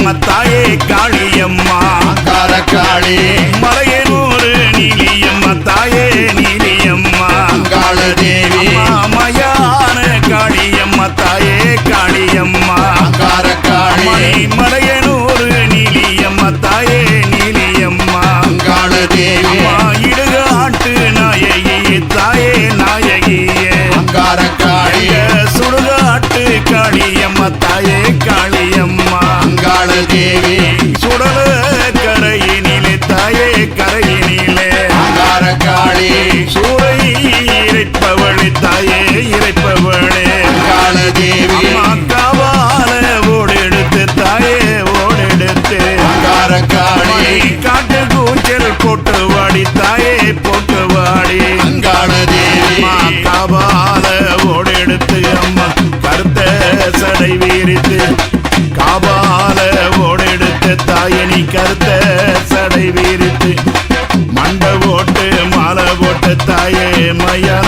காளியம்மா தாயே காளியம்மா காரக்காளி மலையனூர் நீலியம்மா தாயே நீலியம்மா காளதேவி மயான காளியம்மா தாயே காளியம்மா காரக்காளி மலையனூர் நீலியம்மா தாயே நீலியம்மா காளதேவி இடுகாட்டு நாயகி தாயே நாயகியே காரக்காளி சுடுகாட்டு காளியம்மா தாயே காளியம்மா காளதேவி சுடல கரையினிலே தாயே கரையினிலே காரக்காளி சூறை இறைப்பவளே தாயே இறைப்பவளே காளதேவி காவால ஓடெடுத்து தாயே ஓடெடுத்து காரக்காளி காட்டு கூச்சல் போட்டு வாடி தாயே போட்டு வாடி காளதேவி காவால ஓடெடுத்து அம்மா கருத்த சடை வீரித்து காபால ஓடெடுத்து தாயனி கருத்த சடை வீரித்து மண்டை போட்டு மாலை போட்டு தாயே மையான